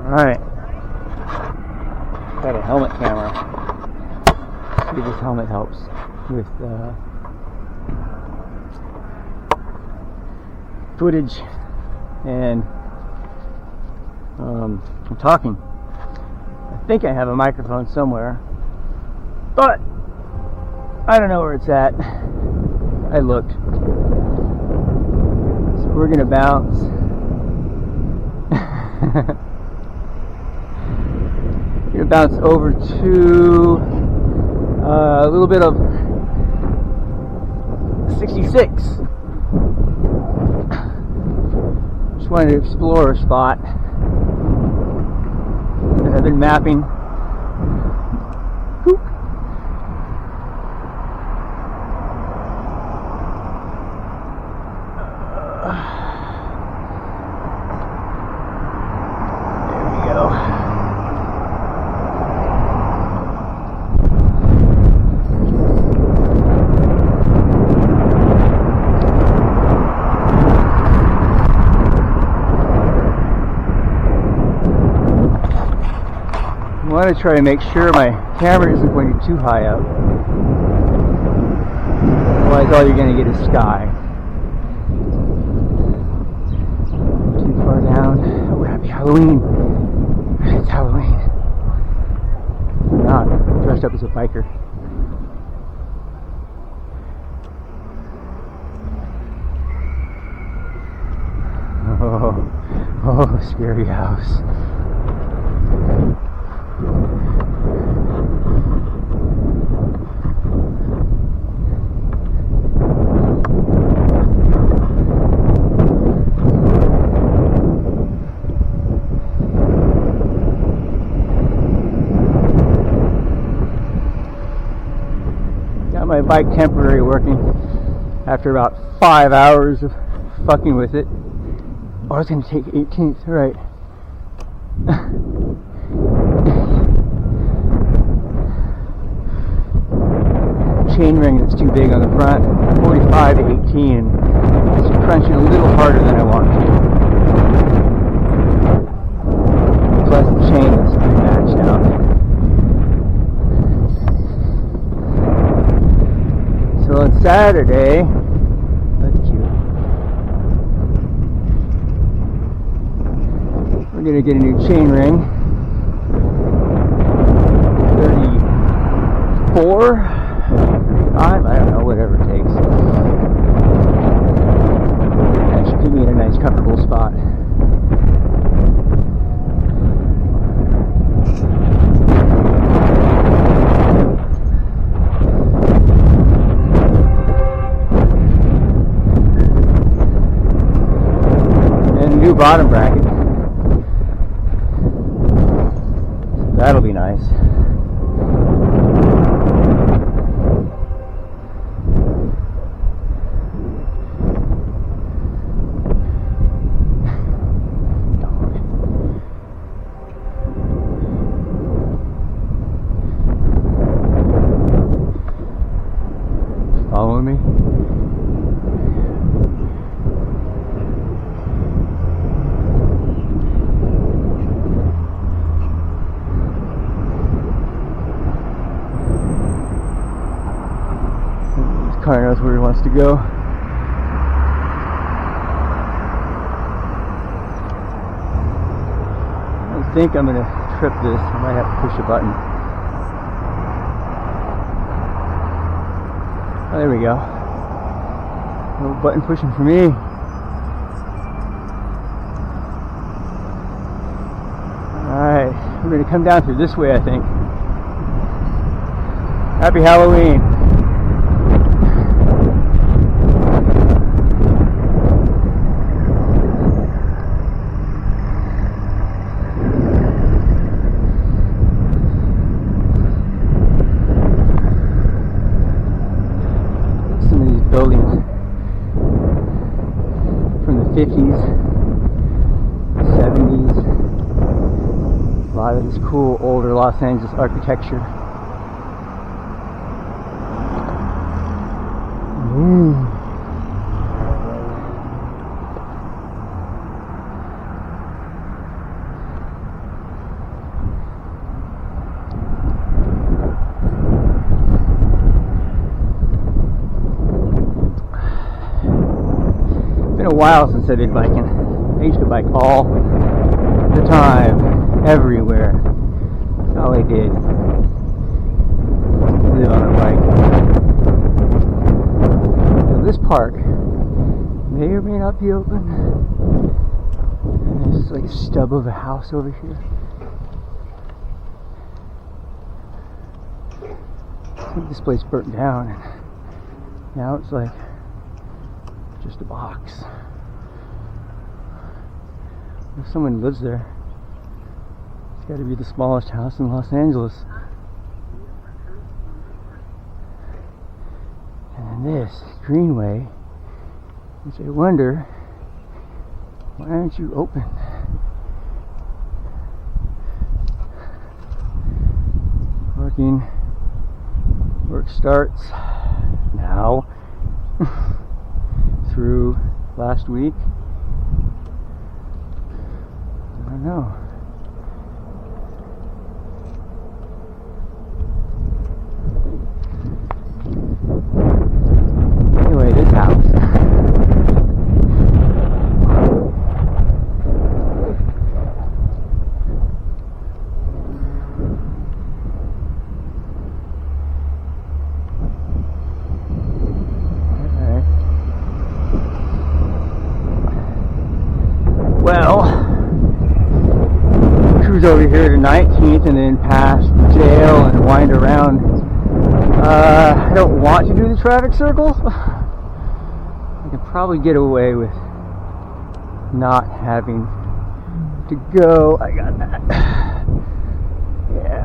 Alright. Got a helmet camera. See if this helmet helps with footage. And I'm talking. I think I have a microphone somewhere, but I don't know where it's at. I looked. So we're gonna bounce. Gonna bounce over to a little bit of 66. Just wanted to explore a spot that I've been mapping. Whoop. There we go. I want to try to make sure my camera isn't going too high up. Otherwise all you're going to get is sky. Too far down. Oh, happy Halloween. It's Halloween. I'm not dressed up as a biker. Oh, scary house. Got my bike temporarily working after about 5 hours of fucking with it. Oh, it's going to take 18th, right. Chain ring that's too big on the front, 45 to 18. It's crunching a little harder than I want to. Plus the chain is pretty matched out. So on Saturday, that's cute. We're gonna get a new chain ring. 34. I don't know, whatever it takes. That should keep me in a nice, comfortable spot. And a new bottom bracket. That'll be nice. Following me? This car knows where he wants to go. I think I'm going to trip this. I might have to push a button. Oh, there we go. No button pushing for me. Alright, we're going to come down through this way, I think. Happy Halloween. Buildings from the 50s, 70s, a lot of this cool older Los Angeles architecture. a while since I've been biking. I used to bike all the time, everywhere. That's all I did. Live on a bike. So this park may or may not be open. And there's like a stub of a house over here. I think this place burnt down, and now it's like just a box. If someone lives there, it's got to be the smallest house in Los Angeles. And then this greenway, which I wonder, why aren't you open? Work starts now through last week. I don't know. Anyway, this house. Well, cruise over here to 19th and then past the jail and wind around. I don't want to do the traffic circles. I can probably get away with not having to go. I got that. Yeah.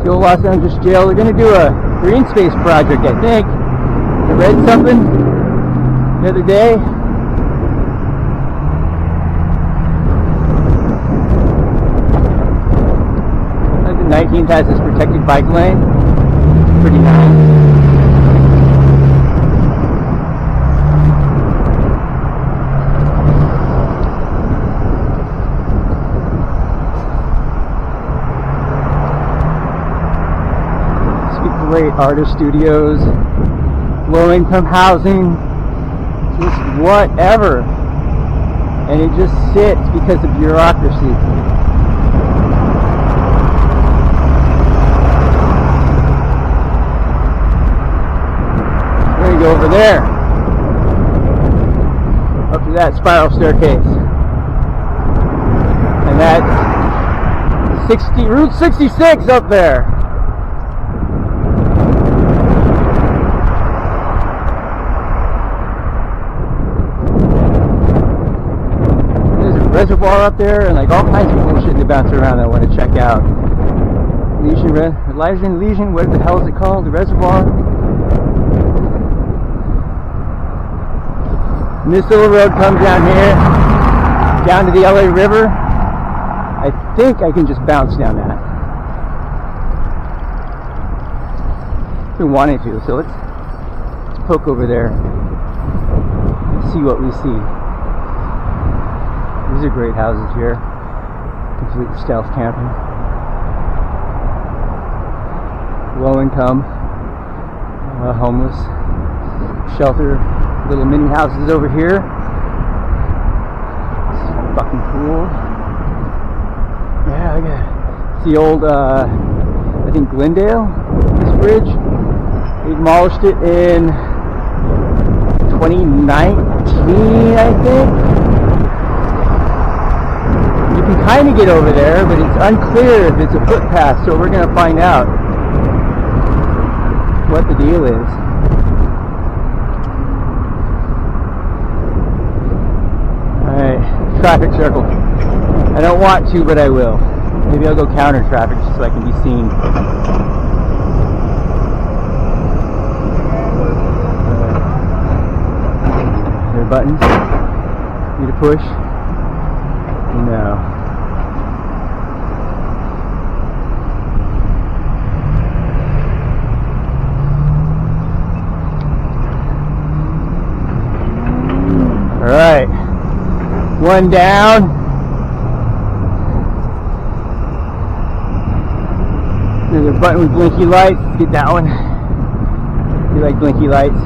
The old Los Angeles jail, they're going to do a green space project, I think. I read something the other day. The 19th has this protected bike lane. Pretty nice. Great artist studios, low-income housing, just whatever, and it just sits because of bureaucracy. We're gonna go over there, up to that spiral staircase, and that's Route 66 up there. Reservoir up there, and like all kinds of bullshit to bounce around that I want to check out. Elysian, what the hell is it called? The reservoir. And this little road comes down here, down to the LA River. I think I can just bounce down that. I've been wanting to, so let's poke over there and see what we see. These are great houses here. Complete stealth camping. Low income, homeless shelter, little mini houses over here. It's fucking cool. Yeah, look at it. It's the old, I think Glendale, this bridge. They demolished it in 2019, I think. You can kind of get over there, but it's unclear if it's a footpath, so we're going to find out what the deal is. Alright, traffic circle. I don't want to, but I will. Maybe I'll go counter traffic just so I can be seen. There are buttons. Need to push. No. All right. One down. There's a button with blinky lights. Get that one. You like blinky lights?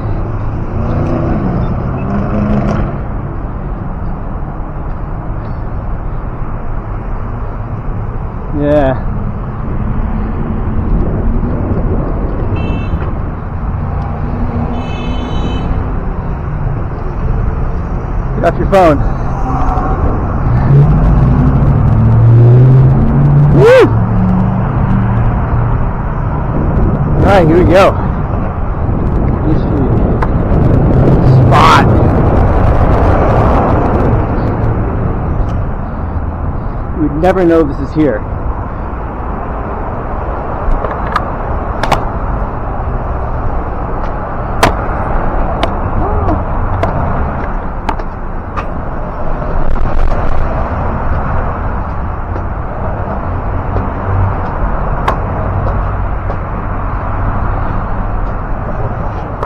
Yeah. Get off your phone. Woo! Alright, here we go. This spot. You would never know this is here.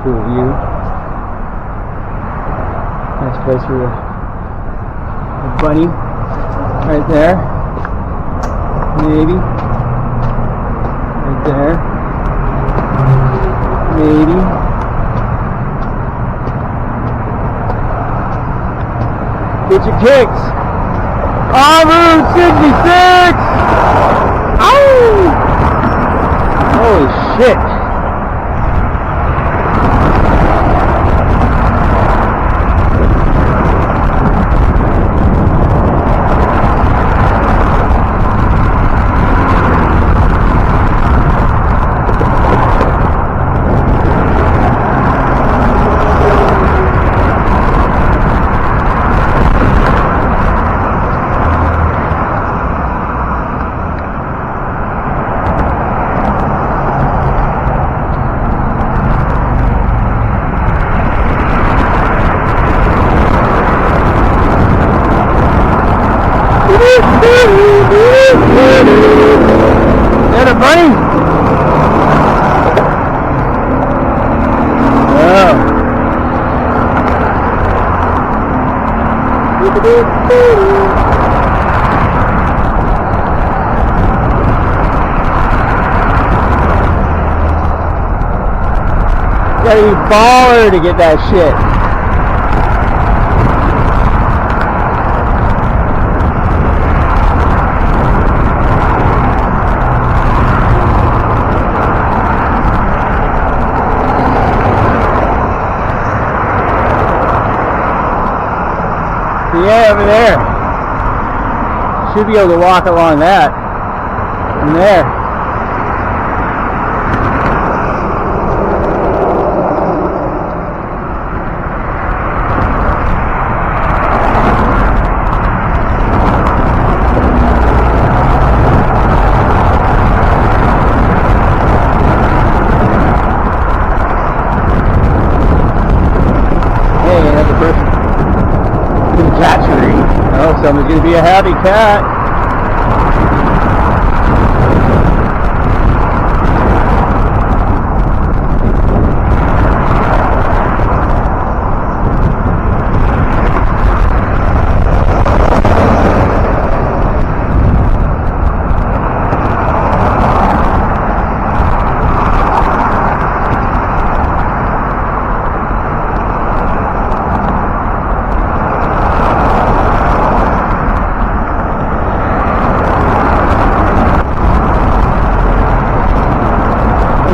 Cool view. Nice place for the bunny. Right there. Maybe. Right there. Maybe. Get your kicks. On Route 66! Ow! Holy shit. Is that a bunny? Oh. You gotta be baller to get that shit. Yeah, over there. Should be able to walk along that. From there. Hey, another person. Catchery. Oh, someone's gonna be a happy cat.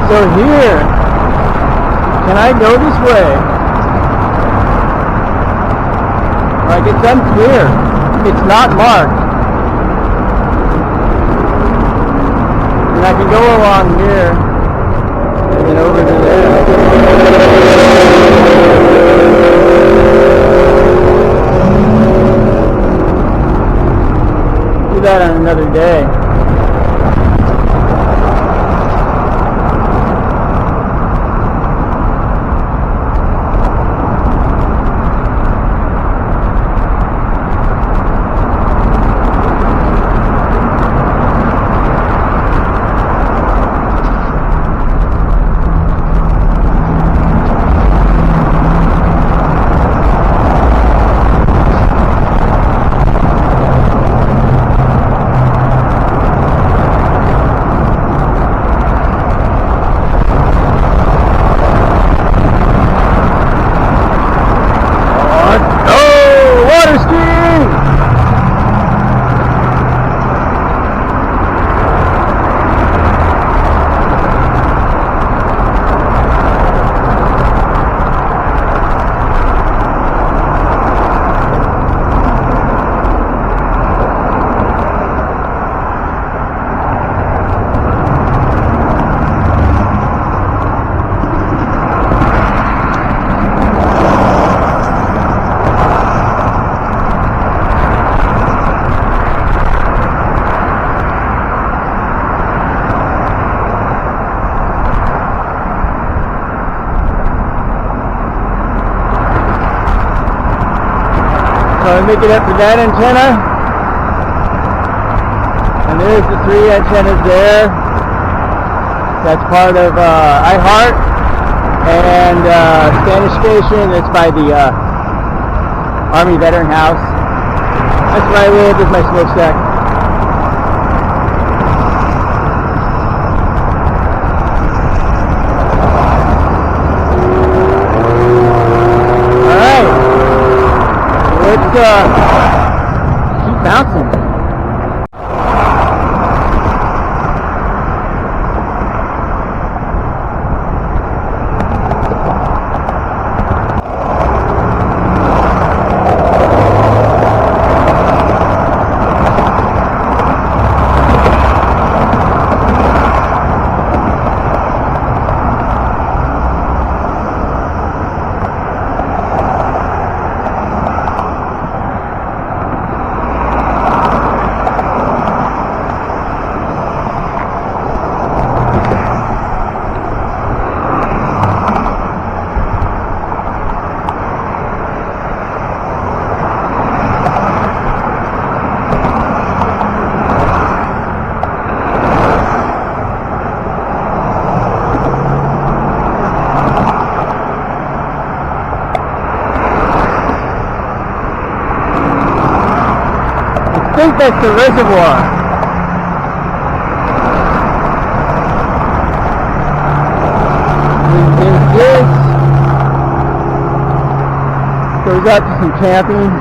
So here, can I go this way? Like, it's unclear. It's not marked. And I can go along here and then over to there. Do that on another day. So I make it up to that antenna. And there's the 3 antennas there. That's part of iHeart and Spanish Station. That's by the Army Veteran House. That's where I live. This is my smokestack. Alright. Let's keep bouncing. I think that's the reservoir. There's this. Goes up to some camping.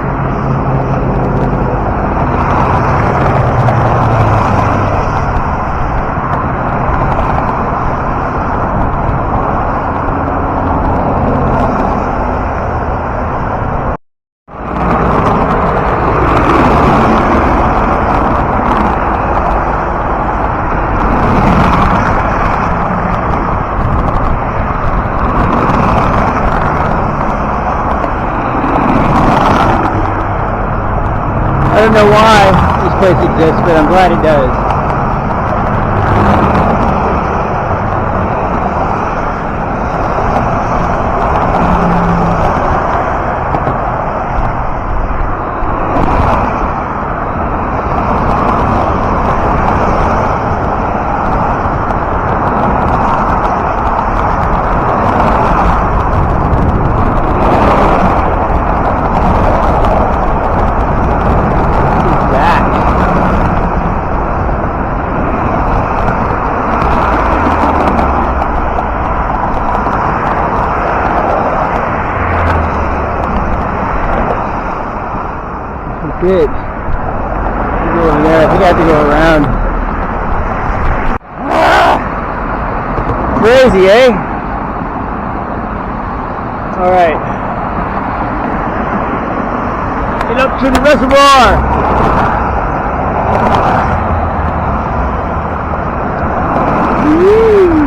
I don't know why this place exists, but I'm glad it does. Good. Go over there. I think I have to go around. Ah! Crazy, eh? Alright. Get up to the reservoir! Woo!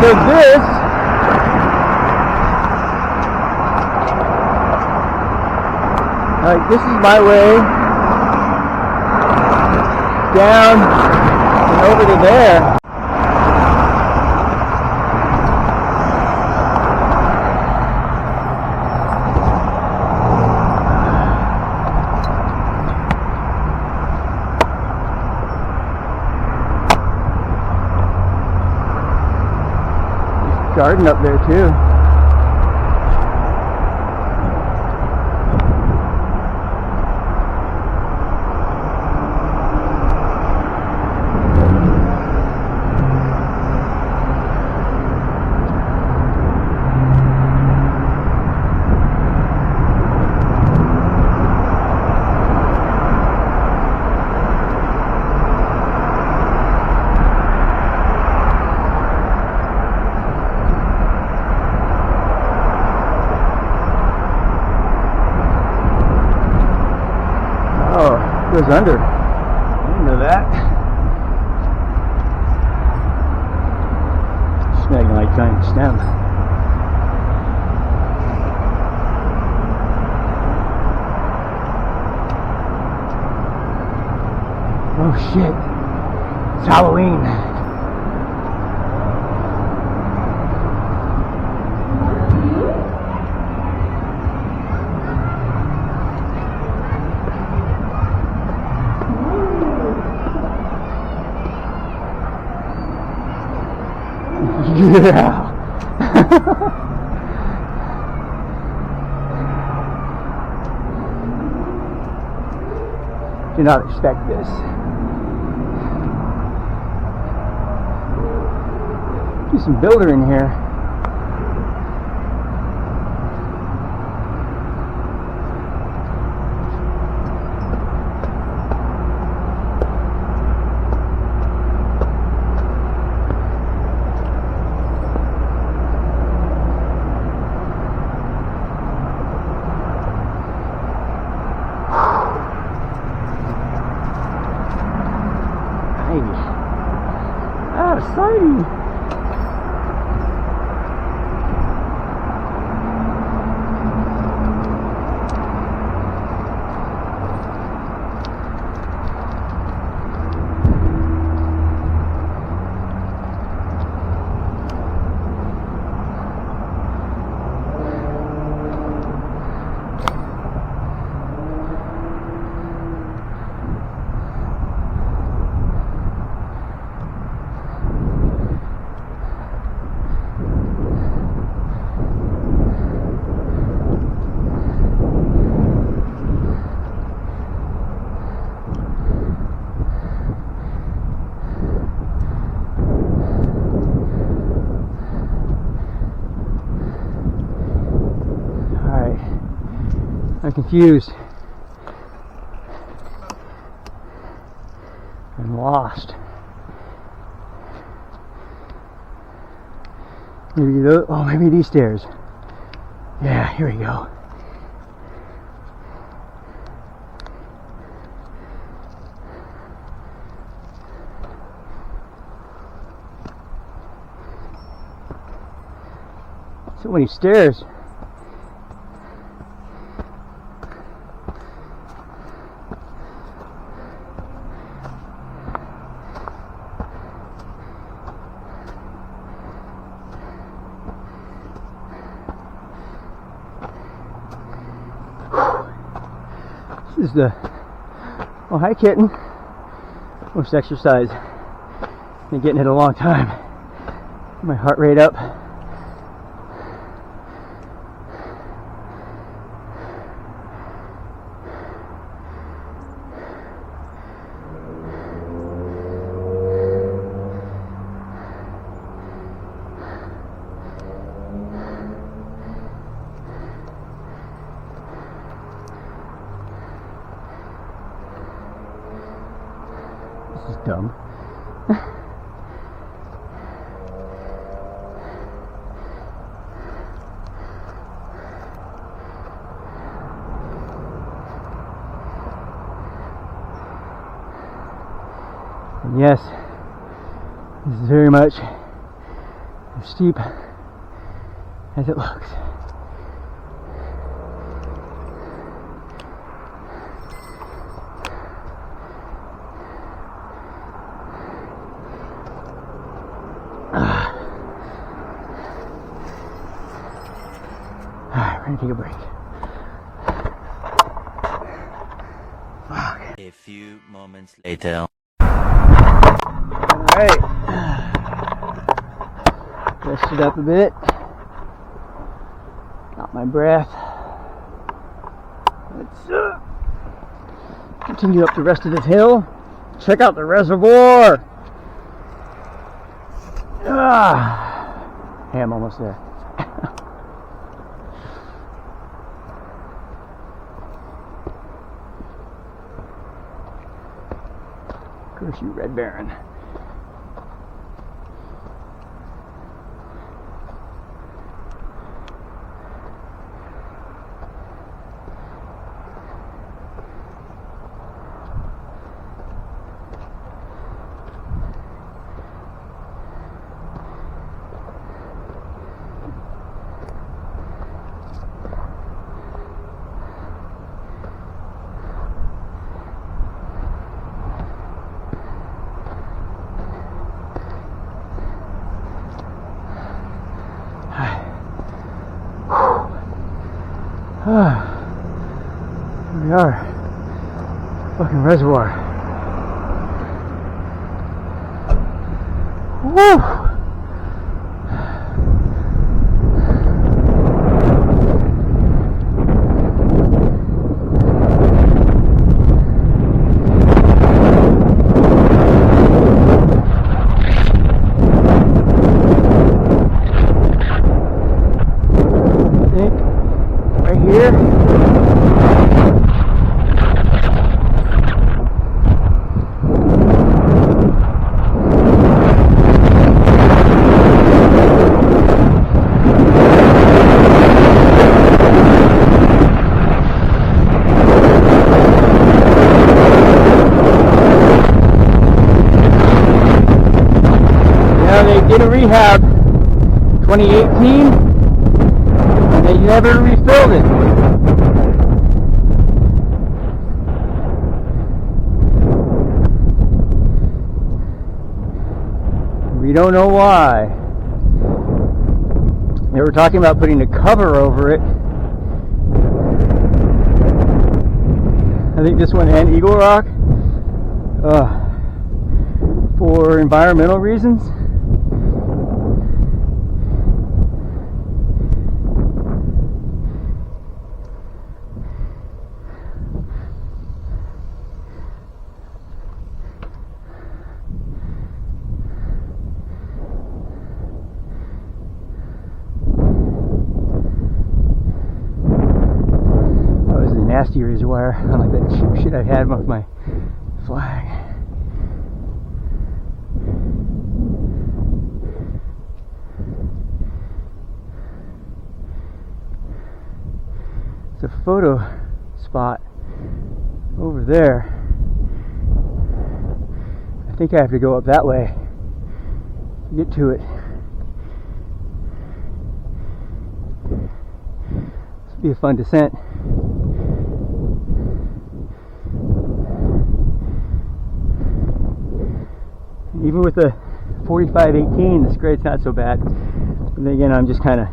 So this this is my way down and over to there. Garden up there too. Goes under. I didn't know that. Snagging like giant stem. shit. It's Halloween. Yeah. Do not expect this. There's some builder in here. Ah, exciting! I'm confused and lost. Maybe those, oh, maybe these stairs. Yeah, here we go. So many stairs. This is the, oh hi kitten, most exercise. Been getting it a long time. My heart rate up. This is dumb. And yes, this is very much as steep as it looks. Alright, we're gonna take a break. A few moments later. Alright. Rested up a bit. Got my breath. Let's continue up the rest of this hill. Check out the reservoir. Hey, I'm almost there. Curse you, Red Baron. Here we are. Fucking reservoir. Woo! Did a rehab 2018 and they never refilled it. We don't know why. They were talking about putting a cover over it. I think this one and Eagle Rock for environmental reasons. Nasty razor wire, unlike that cheap shit I had with my flag. It's a photo spot over there. I think I have to go up that way to get to it. This will be a fun descent. Even with the 45-18, this grade's not so bad. But then again, I'm just kind of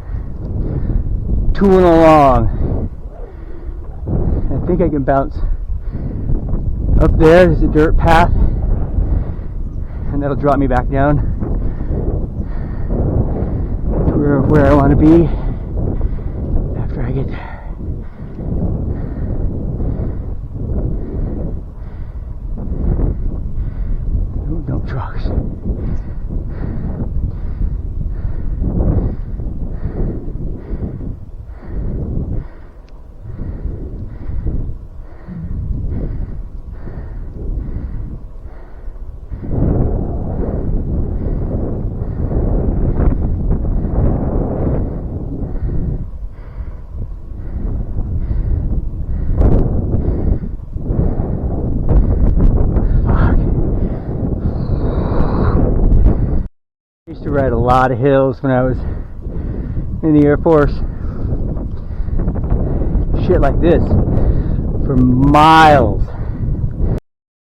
tooling along. I think I can bounce up there. There's a dirt path, and that'll drop me back down to where I want to be after I get there. No trucks. I used to ride a lot of hills when I was in the Air Force. Shit like this for miles.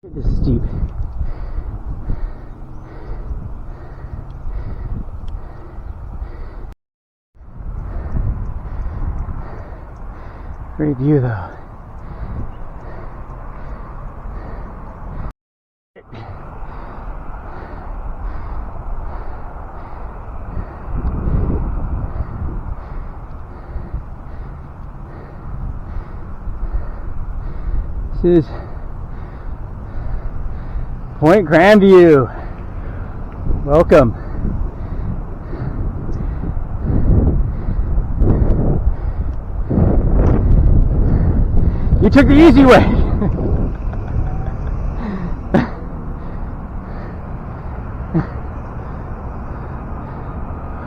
This is steep. Great view though. This is Point Grandview. Welcome. You took the easy way.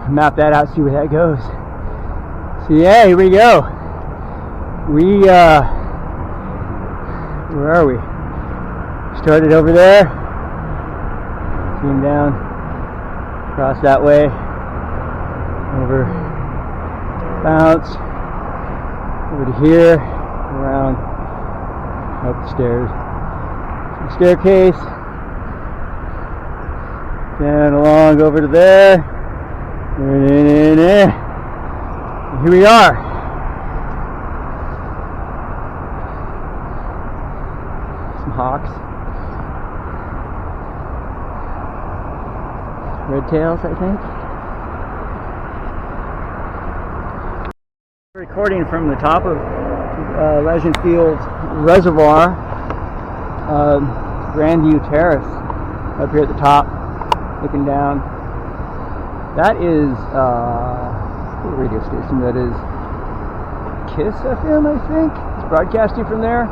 Map that out, see where that goes. So yeah, here we go. Where are we? Started over there, came down, across that way, over, bounce, over to here, around, up the stairs, staircase, down along over to there, and here we are. rocks. Red tails, I think. Recording from the top of Elysian Reservoir, Grandview Terrace, up here at the top, looking down. That is what radio station that is? Kiss FM, I think. It's broadcasting from there.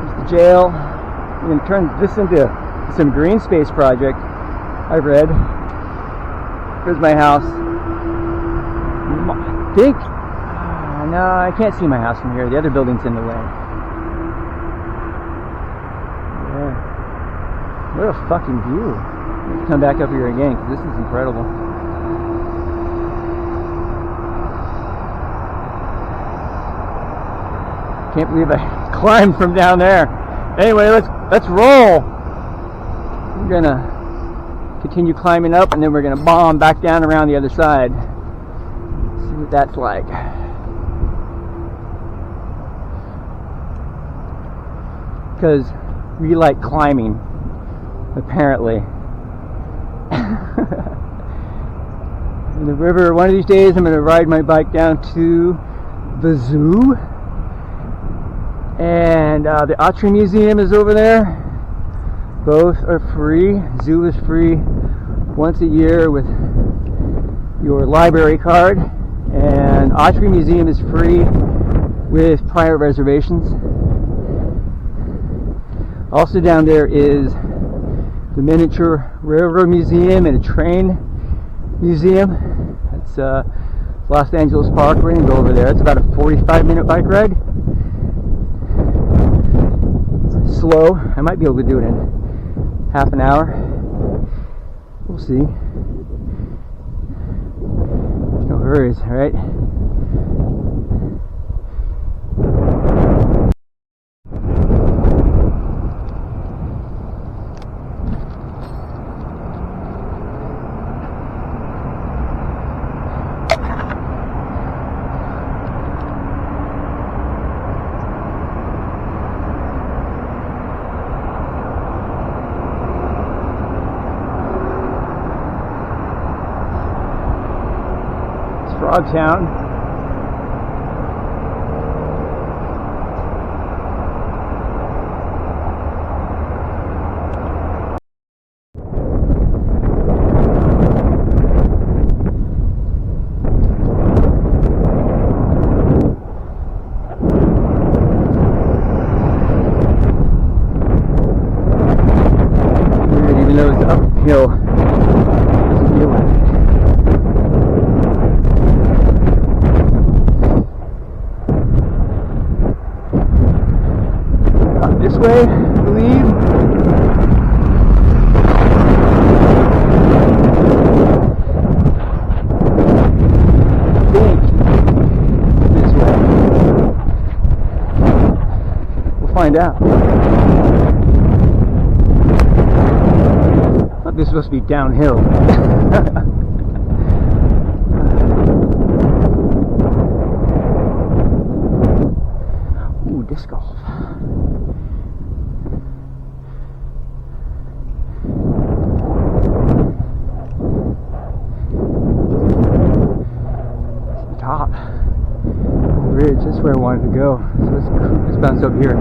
There's the jail. We're going to turn this into some green space project, I've read. Here's my house. I think, no, I can't see my house from here. The other building's in the way. Yeah. What a fucking view. Let's come back up here again, because this is incredible. Can't believe I climbed from down there. Anyway, let's roll. We're gonna continue climbing up, and then we're gonna bomb back down around the other side. See what that's like. Because we like climbing, apparently. In the river, one of these days I'm gonna ride my bike down to the zoo. And the Autry Museum is over there. Both are free. Zoo is free once a year with your library card, and Autry Museum is free with prior reservations. Also down there is the Miniature Railroad Museum and a train museum. That's Los Angeles Parkway, and go over there. It's about a 45-minute bike ride. Slow. I might be able to do it in half an hour. We'll see. No hurries, right? Frogtown. Weird, even though it's uphill, doesn't feel like it. This way, I believe. I think this way. We'll find out. I thought this was supposed to be downhill. Ooh, disc golf. Top of the ridge, that's where I wanted to go. So let's bounce up here.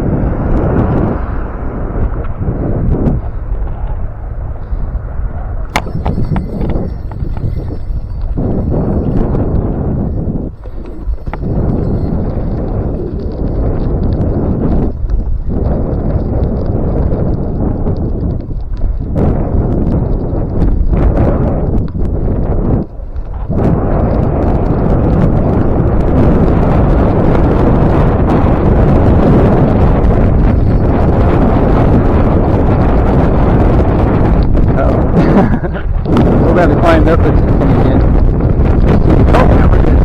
We'll have to climb up this thing again. Oh, now we're good.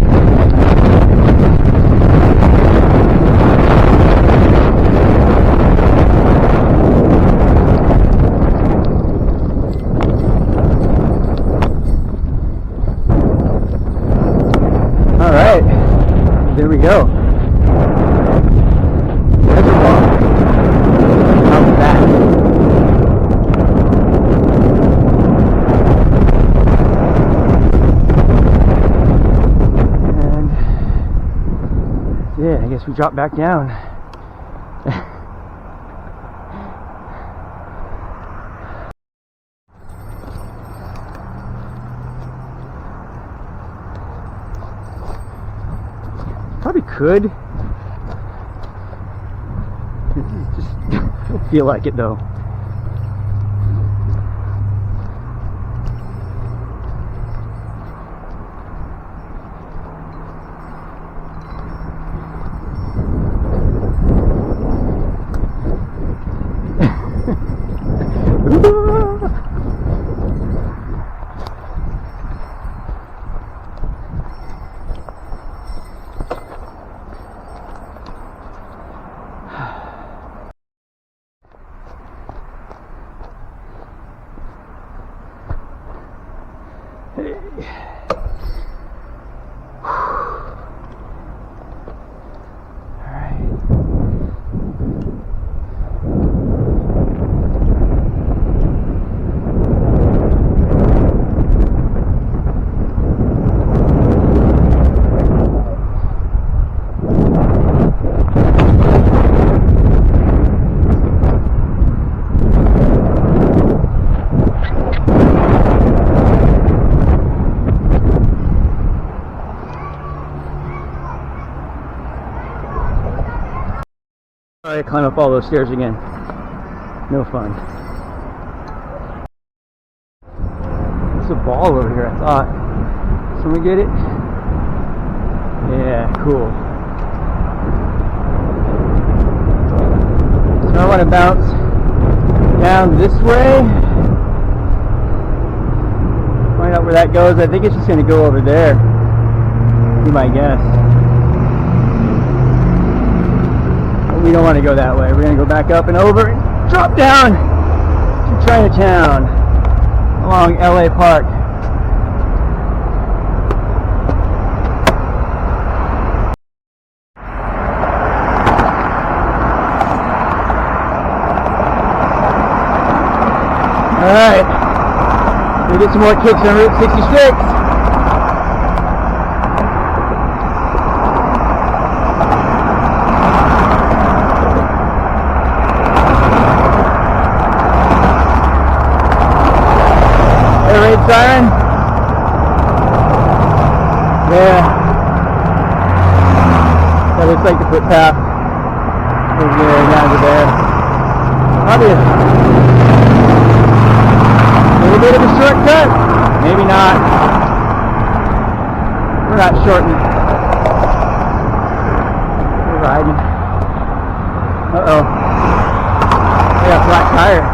All right, there we go. guess we drop back down. Probably could. Just don't feel like it though. Alright, climb up all those stairs again. No fun. There's a ball over here, I thought. Someone get it? Yeah, cool. So I want to bounce down this way. Find out where that goes. I think it's just going to go over there. Be my guess. We don't want to go that way. We're going to go back up and over and drop down to Chinatown along LA Park. Alright, we get some more kicks on Route 66. Siren? Yeah. That looks like the footpath. Over there, down to there. Probably a little bit of a shortcut. Maybe not. We're not shorting. We're riding. Uh-oh. I got a flat tire.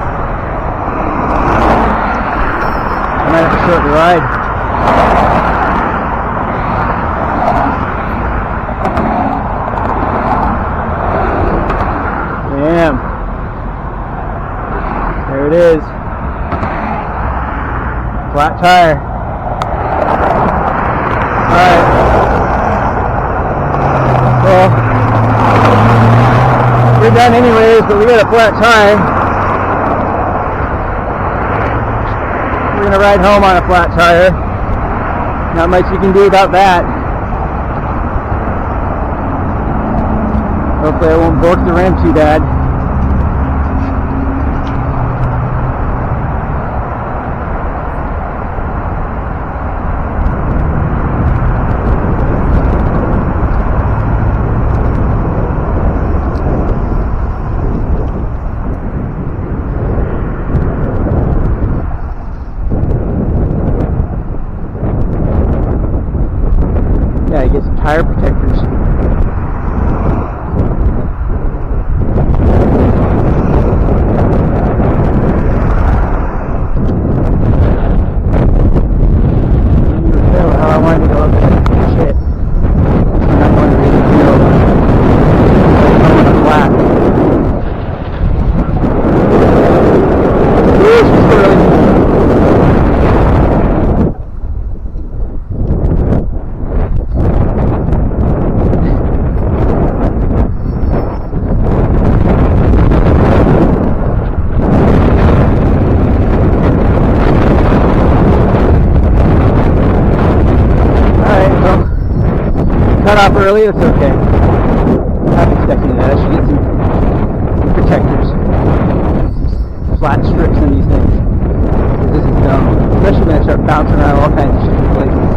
I might have to short the ride. Damn. There it is. Flat tire. Alright. Well, we're done anyways, but we got a flat tire. We're going to ride home on a flat tire. Not much you can do about that. Hopefully I won't bork the rim too bad. Yeah, get some tire protectors. How I wanted to go up there. Shit. I'm not going to really feel I'm on a flat. Ooh, she's early. Cut off early, it's okay. protecting that. I should get some protectors, flat strips on these things. Because this is dumb. Especially when I start bouncing around all kinds of stupid places.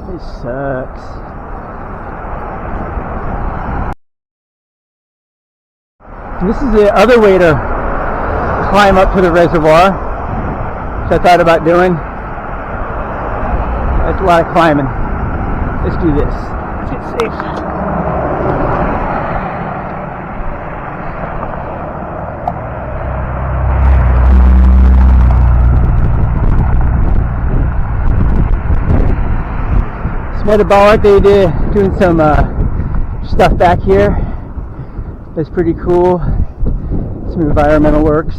This sucks. This is the other way to climb up to the reservoir, which I thought about doing. That's a lot of climbing. Let's do this. Let's get safe. Metabolic, they did doing some stuff back here. That's pretty cool. Some environmental works.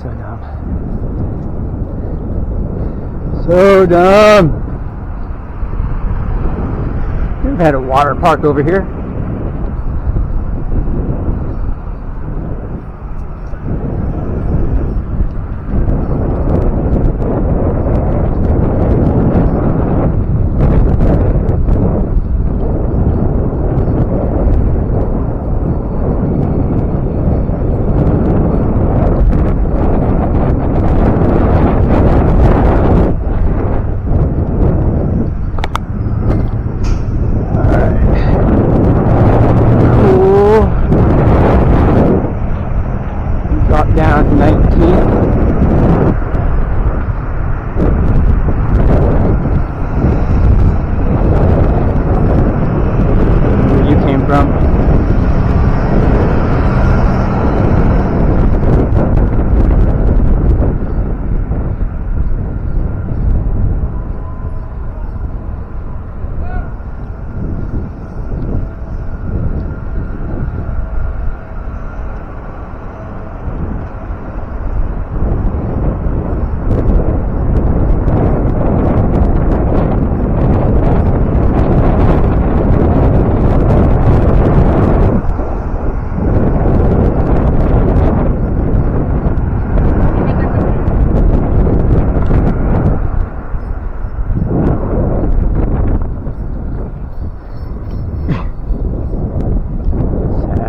So dumb. So dumb. We've had a water park over here. Down to 19. Where you came from.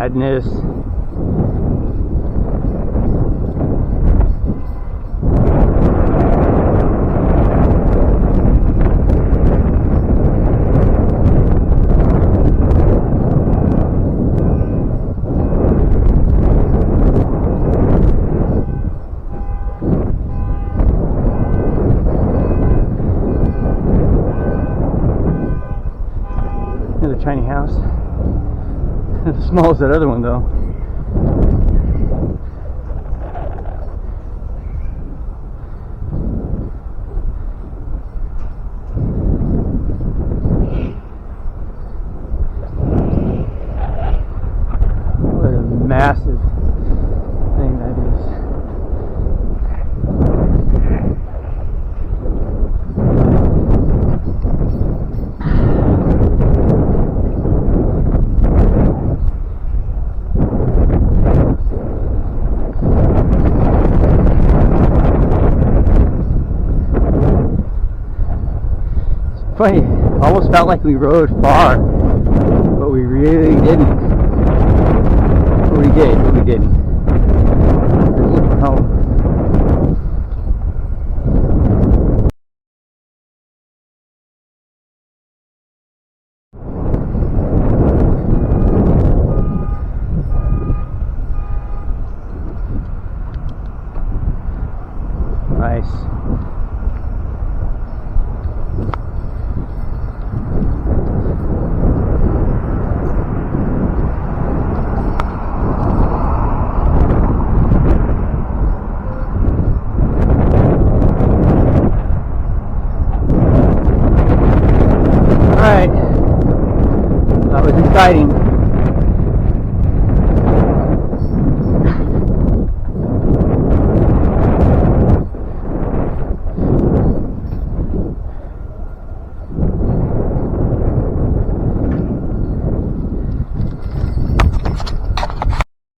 Sadness. Another tiny house. Not as small as that other one, though. What a massive thing that is. Funny, almost felt like we rode far, but we really didn't. But we did, but we didn't. Oh.